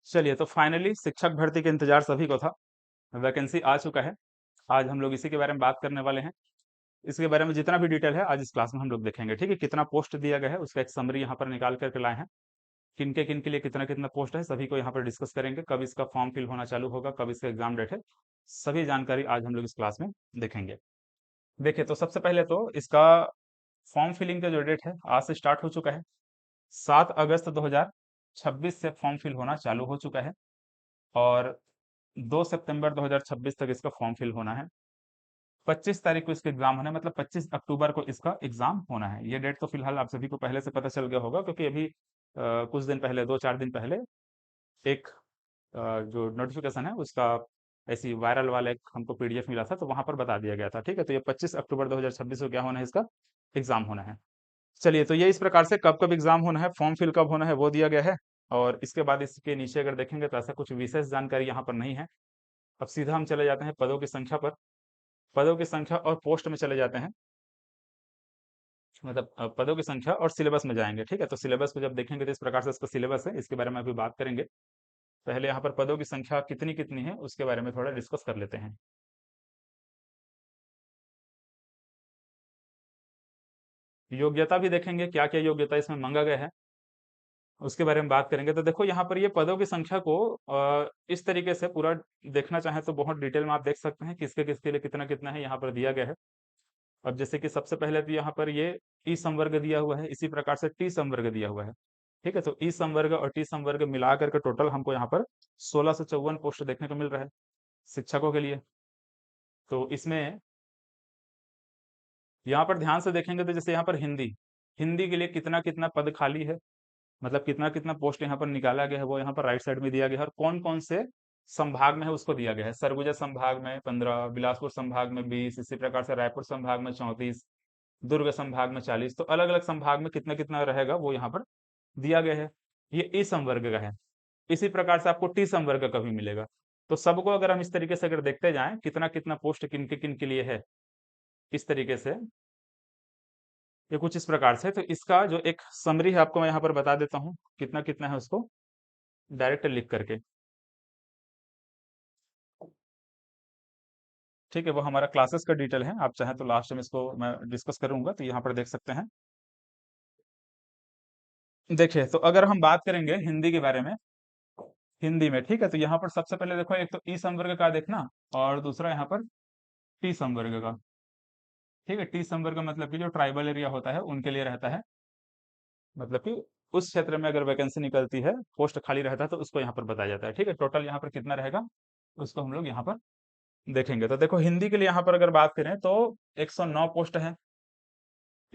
चलिए, तो फाइनली शिक्षक भर्ती के इंतजार सभी को था। वैकेंसी आ चुका है। आज हम लोग इसी के बारे में बात करने वाले हैं। इसके बारे में जितना भी डिटेल है आज इस क्लास में हम लोग देखेंगे। ठीक है, कितना पोस्ट दिया गया है उसका एक समरी यहाँ पर निकाल करके लाए हैं। किन के लिए कितना कितना पोस्ट है सभी को यहाँ पर डिस्कस करेंगे। कब इसका फॉर्म फिल होना चालू होगा, कब इसका एग्जाम डेट है, सभी जानकारी आज हम लोग इस क्लास में देखेंगे। देखिए, तो सबसे पहले तो इसका फॉर्म फिलिंग का जो डेट है आज से स्टार्ट हो चुका है। 7 अगस्त 2026 से फॉर्म फिल होना चालू हो चुका है और 2 सितंबर 2026 तक इसका फॉर्म फिल होना है। 25 तारीख को इसका एग्जाम होना है, मतलब 25 अक्टूबर को इसका एग्जाम होना है। ये डेट तो फिलहाल आप सभी को पहले से पता चल गया होगा, क्योंकि अभी कुछ दिन पहले, 2-4 दिन पहले एक जो नोटिफिकेशन है उसका ऐसी वायरल वाला एक हमको पीडीएफ मिला था, तो वहां पर बता दिया गया था। ठीक है, तो ये 25 अक्टूबर 2026 को क्या होना है, इसका एग्जाम होना है। चलिए, तो ये इस प्रकार से कब कब एग्जाम होना है, फॉर्म फिल कब होना है, वो दिया गया है। और इसके बाद इसके नीचे अगर देखेंगे तो ऐसा कुछ विशेष जानकारी यहाँ पर नहीं है। अब सीधा हम चले जाते हैं पदों की संख्या पर। पदों की संख्या और पोस्ट में चले जाते हैं, मतलब पदों की संख्या और सिलेबस में जाएंगे। ठीक है, तो सिलेबस को जब देखेंगे तो इस प्रकार से इसका सिलेबस है, इसके बारे में अभी बात करेंगे। पहले यहाँ पर पदों की संख्या कितनी कितनी है उसके बारे में थोड़ा डिस्कस कर लेते हैं। योग्यता भी देखेंगे, क्या क्या योग्यता इसमें मांगा गया है उसके बारे में बात करेंगे। तो देखो, यहाँ पर ये पदों की संख्या को इस तरीके से पूरा देखना चाहें तो बहुत डिटेल में आप देख सकते हैं किसके किसके लिए कितना कितना है, यहाँ पर दिया गया है। अब जैसे कि सबसे पहले तो यहाँ पर ये ई संवर्ग दिया हुआ है, इसी प्रकार से टी संवर्ग दिया हुआ है। ठीक है, तो ई संवर्ग और टी संवर्ग मिला करके टोटल हमको यहाँ पर 1654 पोस्ट देखने को मिल रहा है शिक्षकों के लिए। तो इसमें यहाँ पर ध्यान से देखेंगे तो जैसे यहाँ पर हिंदी, हिंदी के लिए कितना कितना पद खाली है, मतलब कितना कितना पोस्ट यहाँ पर निकाला गया है, वो यहाँ पर राइट साइड में दिया गया है। और कौन कौन से संभाग में है उसको दिया गया है। सरगुजा संभाग में 15, बिलासपुर संभाग में 20, इसी प्रकार से रायपुर संभाग में 34, दुर्ग संभाग में 40। तो अलग अलग संभाग में कितना कितना रहेगा वो यहाँ पर दिया गया है। ये ई संवर्ग का है। इसी प्रकार से आपको टी संवर्ग का भी मिलेगा। तो सबको अगर हम इस तरीके से अगर देखते जाएं कितना कितना पोस्ट किन के लिए है, इस तरीके से ये कुछ इस प्रकार से। तो इसका जो एक समरी है आपको मैं यहाँ पर बता देता हूँ कितना कितना है उसको डायरेक्ट लिख करके। ठीक है, वो हमारा क्लासेस का डिटेल है, आप चाहें तो लास्ट में इसको मैं डिस्कस करूंगा, तो यहाँ पर देख सकते हैं। देखिए, तो अगर हम बात करेंगे हिंदी के बारे में, हिंदी में, ठीक है, तो यहाँ पर सबसे पहले देखो, एक तो ई संवर्ग का देखना और दूसरा यहाँ पर टी संवर्ग का। ठीक है, टी संवर्ग का मतलब कि जो ट्राइबल एरिया होता है उनके लिए रहता है, मतलब कि उस क्षेत्र में अगर वैकेंसी निकलती है, पोस्ट खाली रहता है, तो उसको यहाँ पर बताया जाता है। ठीक है, टोटल यहाँ पर कितना रहेगा उसको हम लोग यहाँ पर देखेंगे। तो देखो, हिंदी के लिए यहाँ पर अगर बात करें तो 109 पोस्ट है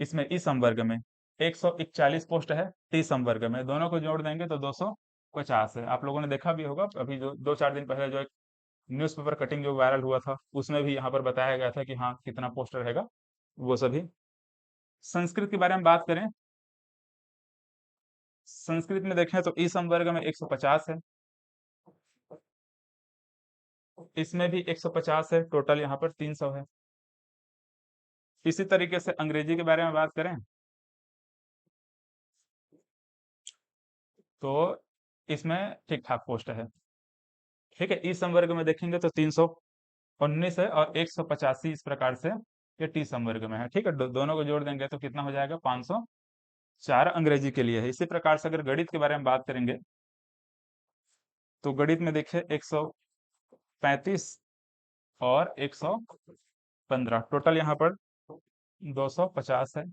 इसमें ई संवर्ग में, 141 पोस्ट है टी संवर्ग में, दोनों को जोड़ देंगे तो 250 है। आप लोगों ने देखा भी होगा अभी जो 2-4 दिन पहले जो एक न्यूज़पेपर कटिंग जो वायरल हुआ था, उसमें भी यहाँ पर बताया गया था कि हाँ कितना पोस्ट रहेगा वो सभी। संस्कृत के बारे में बात करें, संस्कृत में देखें तो ई संवर्ग में 150 है, इसमें भी 150 है, टोटल यहाँ पर 300 है। इसी तरीके से अंग्रेजी के बारे में बात करें तो इसमें ठीक ठाक पोस्ट है। ठीक है, ई संवर्ग में देखेंगे तो 319 है और 185 इस प्रकार से ये टी संवर्ग में है। ठीक है, दोनों को जोड़ देंगे तो कितना हो जाएगा, 504 अंग्रेजी के लिए है। इसी प्रकार से अगर गणित के बारे में बात करेंगे तो गणित में देखिए 135 और 115, टोटल यहाँ पर 250 है।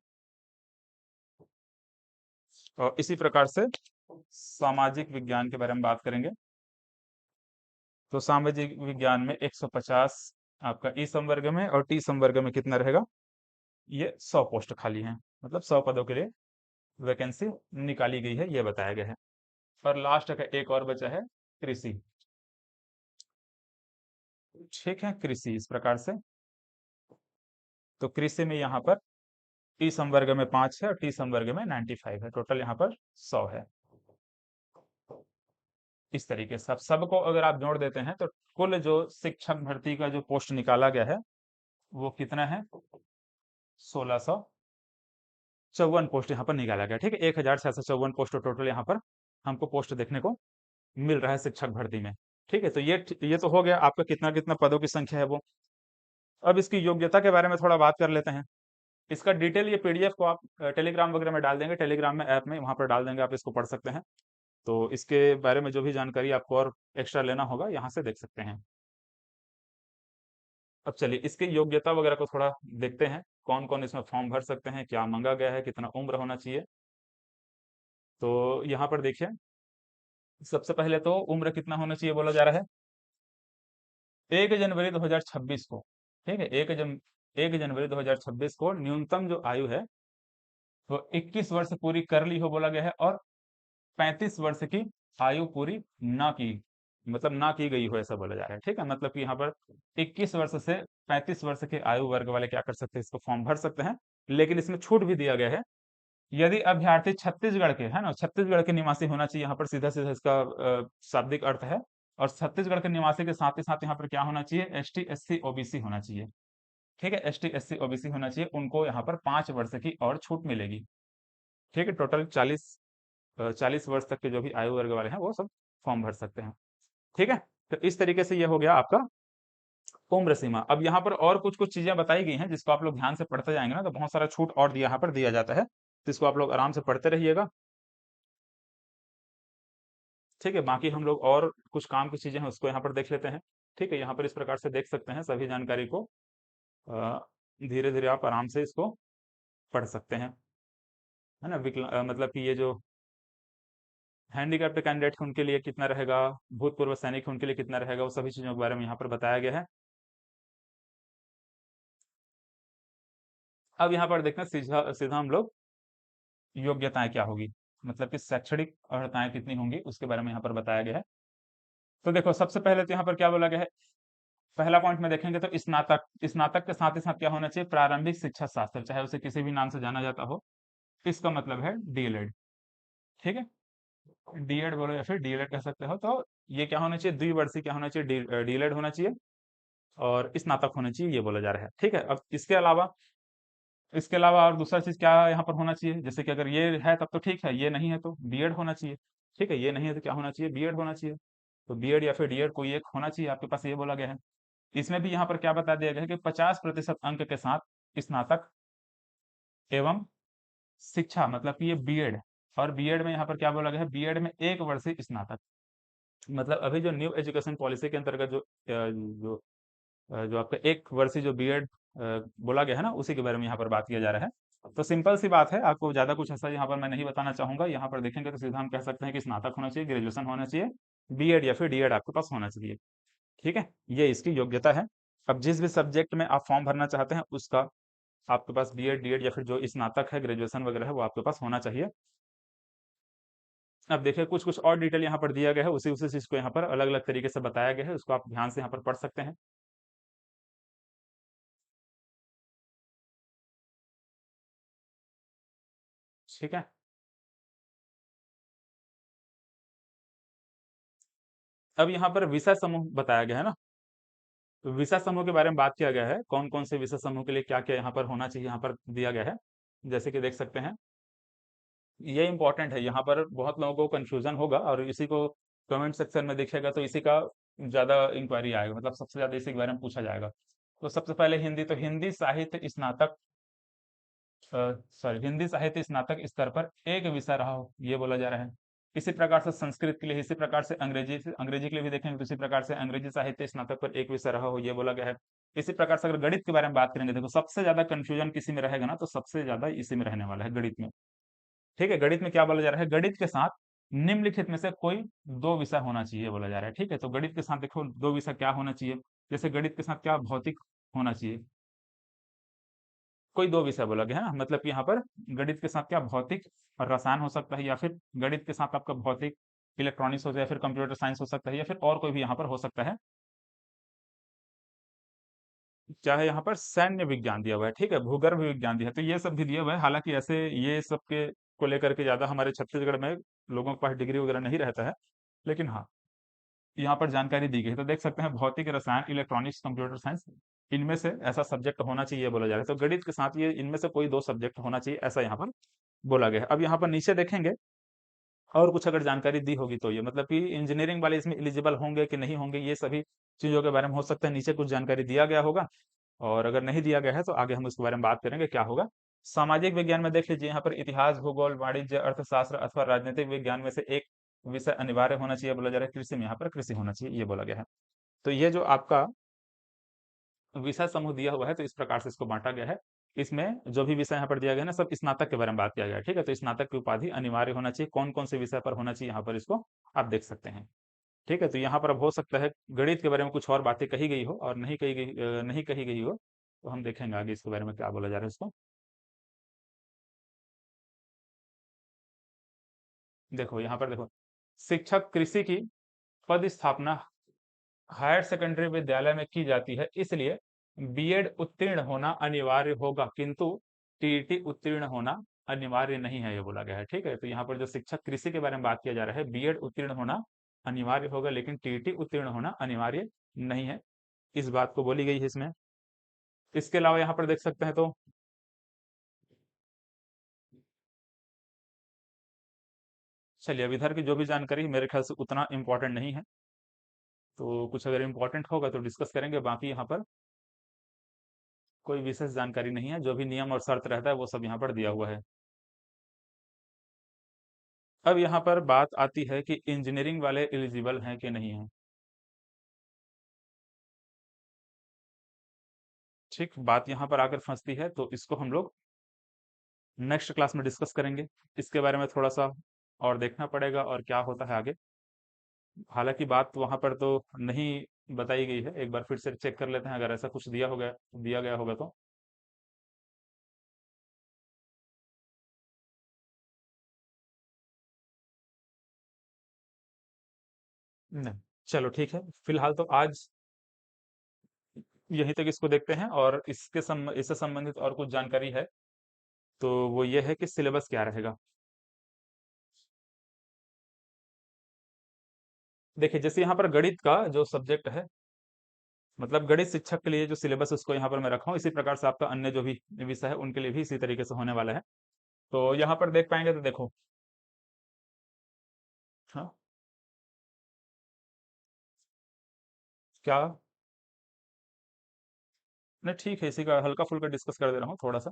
और इसी प्रकार से सामाजिक विज्ञान के बारे में बात करेंगे तो सामाजिक विज्ञान में 150 आपका ई संवर्ग में, और टी संवर्ग में कितना रहेगा, ये 100 पोस्ट खाली हैं, मतलब 100 पदों के लिए वैकेंसी निकाली गई है, ये बताया गया है। और लास्ट का एक और बचा है कृषि। ठीक है, कृषि इस प्रकार से, तो कृषि में यहाँ पर टी संवर्ग में 5 है और टी संवर्ग में 95 है, टोटल यहाँ पर 100 है। इस तरीके से अब सबको अगर आप जोड़ देते हैं तो कुल जो शिक्षक भर्ती का जो पोस्ट निकाला गया है वो कितना है, 1654 पोस्ट यहाँ पर निकाला गया। ठीक है, 1654 पोस्ट टोटल यहाँ पर हमको पोस्ट देखने को मिल रहा है शिक्षक भर्ती में। ठीक है, तो ये तो हो गया आपका कितना कितना पदों की संख्या है वो। अब इसकी योग्यता के बारे में थोड़ा बात कर लेते हैं। इसका डिटेल ये पीडीएफ को आप टेलीग्राम वगैरह में डाल देंगे, टेलीग्राम में ऐप में वहां पर डाल देंगे, आप इसको पढ़ सकते हैं। तो इसके बारे में जो भी जानकारी आपको और एक्स्ट्रा लेना होगा यहाँ से देख सकते हैं। अब चलिए इसकी योग्यता वगैरह को थोड़ा देखते हैं, कौन कौन इसमें फॉर्म भर सकते हैं, क्या मांगा गया है, कितना उम्र होना चाहिए। तो यहाँ पर देखिए, सबसे पहले तो उम्र कितना होना चाहिए बोला जा रहा है, 1 जनवरी 2026 को। ठीक है, 1 जनवरी 2026 को न्यूनतम जो आयु है वो 21 वर्ष पूरी कर ली हो बोला गया है, और 35 वर्ष की आयु पूरी ना की, मतलब ना की गई हो ऐसा बोला जा रहा है। ठीक है, मतलब कि यहाँ पर 21 वर्ष से 35 वर्ष के आयु वर्ग वाले क्या कर सकते हैं, इसको फॉर्म भर सकते हैं। लेकिन इसमें छूट भी दिया गया है, यदि अभ्यर्थी छत्तीसगढ़ के है ना, छत्तीसगढ़ के निवासी होना चाहिए, यहाँ पर सीधा सीधा इसका शाब्दिक अर्थ है। और छत्तीसगढ़ के निवासी के साथ ही साथ यहाँ पर क्या होना चाहिए, एसटी एससी ओबीसी होना चाहिए। ठीक है, एसटी एससी ओबीसी होना चाहिए, उनको यहाँ पर 5 वर्ष की और छूट मिलेगी। ठीक है, टोटल 40 वर्ष तक के जो भी आयु वर्ग वाले हैं वो सब फॉर्म भर सकते हैं। ठीक है, तो इस तरीके से ये हो गया आपका उम्र सीमा। अब यहाँ पर और कुछ कुछ चीजें बताई गई हैं, जिसको आप लोग ध्यान से पढ़ते जाएंगे ना तो बहुत सारा छूट और दिया यहाँ पर दिया जाता है, तो इसको आप लोग आराम से पढ़ते रहिएगा। ठीक है, बाकी हम लोग और कुछ काम की चीजें हैं उसको यहाँ पर देख लेते हैं। ठीक है, यहाँ पर इस प्रकार से देख सकते हैं सभी जानकारी को, धीरे धीरे आप आराम से इसको पढ़ सकते हैं, है ना। मतलब कि ये जो हैंडीकैप्ड कैंडिडेट है उनके लिए कितना रहेगा, भूतपूर्व सैनिक है उनके लिए कितना रहेगा, वो सभी चीजों के बारे में यहाँ पर बताया गया है। अब यहाँ पर देखते हैं सीधा सीधा हम लोग योग्यताएं क्या होगी, मतलब कि शैक्षणिक अर्हताएं कितनी होंगी उसके बारे में यहाँ पर बताया गया है। तो देखो सबसे पहले तो यहाँ पर क्या बोला गया है, पहला पॉइंट में देखेंगे तो स्नातक, स्नातक के साथ ही साथ क्या होना चाहिए, प्रारंभिक शिक्षा शास्त्र, चाहे उसे किसी भी नाम से जाना जाता हो, इसका मतलब है डीएलएड। ठीक है, डीएड बोलो या फिर डीएलएड कह सकते हो। तो ये क्या होना चाहिए, द्विवर्षीय क्या होना चाहिए, डीएलएड होना चाहिए और स्नातक होना चाहिए, ये बोला जा रहा है। ठीक है, अब इसके अलावा और दूसरा चीज क्या यहाँ पर होना चाहिए, जैसे कि अगर ये है तब तो ठीक है, ये नहीं है तो बीएड होना चाहिए। ठीक है, ये नहीं है तो क्या होना चाहिए, बीएड होना चाहिए। तो बीएड या फिर डीएड कोई एक होना चाहिए आपके पास, ये बोला गया है। इसमें भी यहाँ पर क्या बता दिया गया है कि 50% अंक के साथ स्नातक एवं शिक्षा, मतलब कि ये बीएड। और बीएड में यहाँ पर क्या बोला गया है, बीएड में 1 वर्षीय स्नातक, मतलब अभी जो न्यू एजुकेशन पॉलिसी के अंतर्गत जो आपका 1 वर्षीय जो बीएड बोला गया है ना, उसी के बारे में यहाँ पर बात किया जा रहा है। तो सिंपल सी बात है, आपको ज्यादा कुछ ऐसा यहाँ पर मैं नहीं बताना चाहूंगा। यहाँ पर देखेंगे तो सीधा हम कह सकते हैं कि स्नातक होना चाहिए, ग्रेजुएशन होना चाहिए, बीएड या फिर डीएड आपके पास होना चाहिए। ठीक है, ये इसकी योग्यता है। अब जिस भी सब्जेक्ट में आप फॉर्म भरना चाहते हैं उसका आपके पास बीएड डीएड या फिर जो स्नातक है, ग्रेजुएशन वगैरह है, वो आपके पास होना चाहिए। अब देखिए कुछ कुछ और डिटेल यहाँ पर दिया गया है, उसी उसी चीज को यहाँ पर अलग अलग तरीके से बताया गया है, उसको आप ध्यान से यहाँ पर पढ़ सकते हैं। ठीक है, अब यहाँ पर विषय समूह बताया गया है ना, तो विषय समूह के बारे में बात किया गया है, कौन कौन से विषय समूह के लिए क्या क्या यहाँ पर होना चाहिए, यहाँ पर दिया गया है। जैसे कि देख सकते हैं, ये इंपॉर्टेंट है, यहाँ पर बहुत लोगों को कंफ्यूजन होगा और इसी को कमेंट सेक्शन में देखिएगा तो इसी का ज्यादा इंक्वायरी आएगा, मतलब सबसे ज्यादा इसी के बारे में पूछा जाएगा। तो सबसे पहले हिंदी, तो हिंदी साहित्य स्नातक, सॉरी, हिंदी साहित्य स्नातक स्तर पर एक विषय रहा हो, ये बोला जा रहा है। इसी प्रकार से संस्कृत के लिए, इसी प्रकार से अंग्रेजी के लिए भी देखेंगे तो इसी प्रकार से अंग्रेजी साहित्य स्नातक पर एक विषय रहा हो, ये बोला गया है। इसी प्रकार से अगर गणित के बारे में बात करेंगे, देखो सबसे ज्यादा कंफ्यूजन किसी में रहेगा ना, तो सबसे ज्यादा इसी में रहने वाला है, गणित में। ठीक है, गणित में क्या बोला जा रहा है, गणित के साथ निम्नलिखित में से कोई 2 विषय होना चाहिए बोला जा रहा है। ठीक है, तो गणित के साथ देखो 2 विषय क्या होना चाहिए, जैसे गणित के साथ क्या भौतिक होना चाहिए, कोई 2 विषय बोला गया है ना, मतलब कि यहाँ पर गणित के साथ क्या भौतिक और रसायन हो सकता है, या फिर गणित के साथ आपका भौतिक इलेक्ट्रॉनिक्स हो जाए, या फिर कंप्यूटर साइंस हो सकता है, या फिर और कोई भी यहाँ पर हो सकता है। चाहे यहाँ पर सैन्य विज्ञान दिया हुआ है, ठीक है, भूगर्भ विज्ञान दिया है, तो ये सब भी दिया हुआ है। हालांकि ऐसे ये सब के को लेकर के ज्यादा हमारे छत्तीसगढ़ में लोगों के पास डिग्री वगैरह नहीं रहता है, लेकिन हाँ यहाँ पर जानकारी दी गई है। तो देख सकते हैं भौतिक, रसायन, इलेक्ट्रॉनिक्स, कंप्यूटर साइंस, इनमें से ऐसा सब्जेक्ट होना चाहिए बोला जा रहा है। तो गणित के साथ ये इनमें से कोई 2 सब्जेक्ट होना चाहिए, ऐसा यहाँ पर बोला गया है। अब यहाँ पर नीचे देखेंगे और कुछ अगर जानकारी दी होगी तो ये मतलब कि इंजीनियरिंग वाले इसमें एलिजिबल होंगे कि नहीं होंगे, ये सभी चीज़ों के बारे में हो सकता है नीचे कुछ जानकारी दिया गया होगा, और अगर नहीं दिया गया है तो आगे हम उसके बारे में बात करेंगे क्या होगा। सामाजिक विज्ञान में देख लीजिए, यहाँ पर इतिहास, भूगोल, वाणिज्य, अर्थशास्त्र अथवा राजनीतिक विज्ञान में से एक विषय अनिवार्य होना चाहिए बोला जा रहा है। कृषि में यहाँ पर कृषि होना चाहिए ये बोला गया है। तो ये जो आपका विषय समूह दिया हुआ है तो इस प्रकार से इसको बांटा गया है। इसमें जो भी विषय यहाँ पर दिया गया है ना, सब स्नातक के बारे में बात किया गया है, ठीक है। तो स्नातक की उपाधि अनिवार्य होना चाहिए, कौन कौन से विषय पर होना चाहिए यहाँ पर इसको आप देख सकते हैं, ठीक है। तो यहाँ पर अब हो सकता है गणित के बारे में कुछ और बातें कही गई हो और नहीं कही गई हो, तो हम देखेंगे आगे इसके बारे में क्या बोला जा रहा है इसको। देखो यहाँ पर देखो, शिक्षक कृषि की पद स्थापना हायर सेकेंडरी विद्यालय में की जाती है, इसलिए बीएड उत्तीर्ण होना अनिवार्य होगा, किंतु टीईटी उत्तीर्ण होना अनिवार्य नहीं है, ये बोला गया है, ठीक है। तो यहाँ पर जो शिक्षक कृषि के बारे में बात किया जा रहा है, बीएड उत्तीर्ण होना अनिवार्य होगा लेकिन टीईटी उत्तीर्ण होना अनिवार्य नहीं है, इस बात को बोली गई है इसमें। इसके अलावा यहाँ पर देख सकते हैं तो चलिए, अब इधर की जो भी जानकारी मेरे ख्याल से उतना इंपॉर्टेंट नहीं है, तो कुछ अगर इंपॉर्टेंट होगा तो डिस्कस करेंगे, बाकी यहाँ पर कोई विशेष जानकारी नहीं है, जो भी नियम और शर्त रहता है वो सब यहाँ पर दिया हुआ है। अब यहाँ पर बात आती है कि इंजीनियरिंग वाले एलिजिबल हैं कि नहीं है, ठीक। बात यहाँ पर आकर फंसती है, तो इसको हम लोग नेक्स्ट क्लास में डिस्कस करेंगे। इसके बारे में थोड़ा सा और देखना पड़ेगा और क्या होता है आगे। हालांकि बात वहां पर तो नहीं बताई गई है, एक बार फिर से चेक कर लेते हैं, अगर ऐसा कुछ दिया गया होगा तो। नहीं, चलो ठीक है, फिलहाल तो आज यहीं तक इसको देखते हैं, और इससे संबंधित और कुछ जानकारी है तो वो ये है कि सिलेबस क्या रहेगा। देखिए, जैसे यहाँ पर गणित का जो सब्जेक्ट है, मतलब गणित शिक्षक के लिए जो सिलेबस उसको यहाँ पर मैं रखा हूँ, इसी प्रकार से आपका अन्य जो भी विषय है उनके लिए भी इसी तरीके से होने वाला है। तो यहाँ पर देख पाएंगे तो देखो, हाँ, क्या, नहीं ठीक है, इसी का हल्का फुल्का डिस्कस कर दे रहा हूँ थोड़ा सा।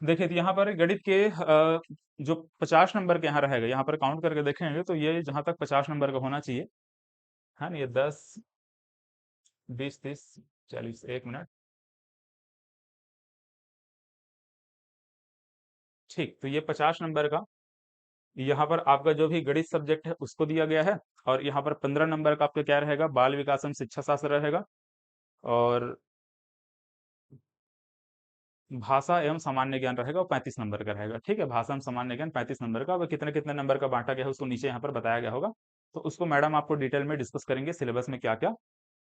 देखिए, तो यहाँ पर गणित के जो 50 नंबर के यहाँ रहेगा, यहाँ पर काउंट करके देखेंगे तो ये जहां तक 50 नंबर का होना चाहिए, है ना, ये 10, 20, 30, 40, 1 मिनट, ठीक। तो ये 50 नंबर का यहाँ पर आपका जो भी गणित सब्जेक्ट है उसको दिया गया है, और यहाँ पर 15 नंबर का आपका क्या रहेगा, बाल विकास एवं शिक्षा शास्त्र रहेगा, और भाषा एवं सामान्य ज्ञान रहेगा, वो 35 नंबर का रहेगा, ठीक है। भाषा एवं सामान्य ज्ञान 35 नंबर का, अब कितने कितने नंबर का बांटा गया है उसको नीचे यहाँ पर बताया गया होगा, तो उसको मैडम आपको डिटेल में डिस्कस करेंगे, सिलेबस में क्या क्या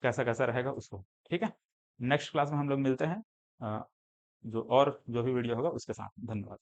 कैसा कैसा रहेगा उसको, ठीक है। नेक्स्ट क्लास में हम लोग मिलते हैं जो भी वीडियो होगा उसके साथ। धन्यवाद।